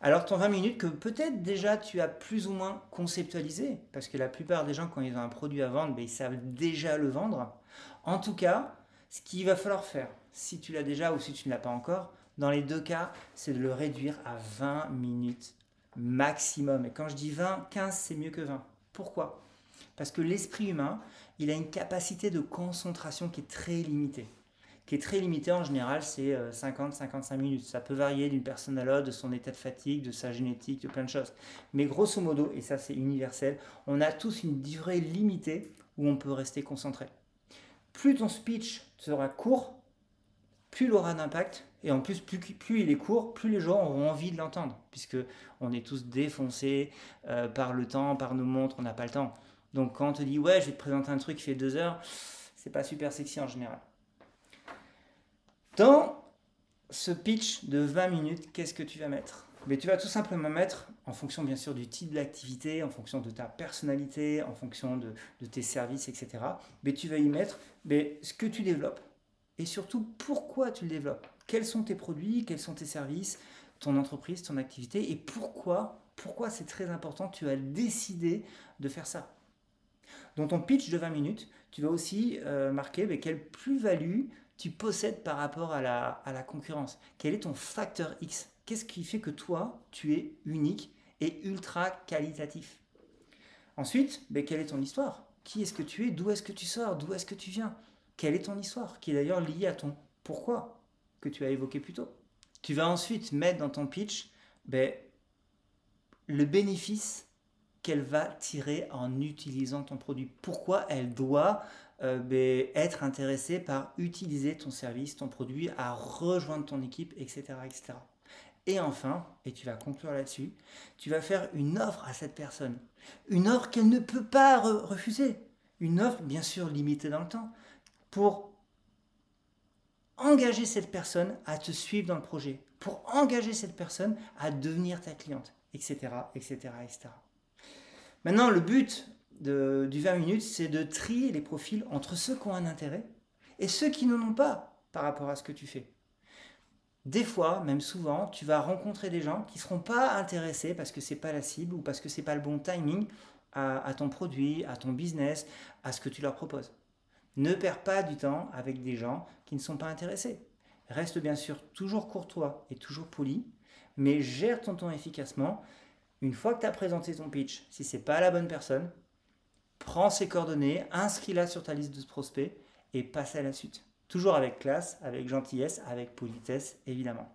Alors ton 20 minutes que peut-être déjà tu as plus ou moins conceptualisé, parce que la plupart des gens quand ils ont un produit à vendre, ben, ils savent déjà le vendre. En tout cas, ce qu'il va falloir faire, si tu l'as déjà ou si tu ne l'as pas encore, dans les deux cas, c'est de le réduire à 20 minutes maximum. Et quand je dis 20, 15 c'est mieux que 20. Pourquoi? Parce que l'esprit humain, il a une capacité de concentration qui est très limitée. Qui est très limitée en général, c'est 50-55 minutes. Ça peut varier d'une personne à l'autre, de son état de fatigue, de sa génétique, de plein de choses. Mais grosso modo, et ça c'est universel, on a tous une durée limitée où on peut rester concentré. Plus ton speech sera court, plus il aura d'impact. Et en plus, plus il est court, plus les gens auront envie de l'entendre. Puisque on est tous défoncés par le temps, par nos montres, on n'a pas le temps. Donc quand on te dit ouais, je vais te présenter un truc qui fait 2 heures, c'est pas super sexy en général. Dans ce pitch de 20 minutes, qu'est-ce que tu vas mettre? Mais tu vas tout simplement mettre, en fonction bien sûr du type d'activité, en fonction de ta personnalité, en fonction de tes services, etc. Mais tu vas y mettre ce que tu développes et surtout pourquoi tu le développes. Quels sont tes produits, quels sont tes services, ton entreprise, ton activité et pourquoi c'est très important, tu as décidé de faire ça. Dans ton pitch de 20 minutes, tu vas aussi marquer quelle plus-value tu possèdes par rapport à la concurrence. Quel est ton facteur X? Qu'est-ce qui fait que toi, tu es unique et ultra qualitatif? Ensuite, quelle est ton histoire? Qui est-ce que tu es? D'où est-ce que tu sors? D'où est-ce que tu viens? Quelle est ton histoire? Qui est d'ailleurs liée à ton pourquoi que tu as évoqué plus tôt. Tu vas ensuite mettre dans ton pitch le bénéfice qu'elle va tirer en utilisant ton produit. Pourquoi elle doit être intéressée par utiliser ton service, ton produit, à rejoindre ton équipe, etc., etc. Et enfin, et tu vas conclure là-dessus, tu vas faire une offre à cette personne. Une offre qu'elle ne peut pas refuser. Une offre, bien sûr, limitée dans le temps, pour engager cette personne à te suivre dans le projet, pour engager cette personne à devenir ta cliente, etc., etc., etc. Maintenant, le but du 20 minutes, c'est de trier les profils entre ceux qui ont un intérêt et ceux qui n'en ont pas par rapport à ce que tu fais. Des fois, même souvent, tu vas rencontrer des gens qui ne seront pas intéressés parce que ce n'est pas la cible ou parce que ce n'est pas le bon timing à ton produit, à ton business, à ce que tu leur proposes. Ne perds pas du temps avec des gens qui ne sont pas intéressés. Reste bien sûr toujours courtois et toujours poli, mais gère ton temps efficacement. Une fois que tu as présenté ton pitch, si ce n'est pas la bonne personne, prends ses coordonnées, inscris-la sur ta liste de prospects et passe à la suite. Toujours avec classe, avec gentillesse, avec politesse, évidemment.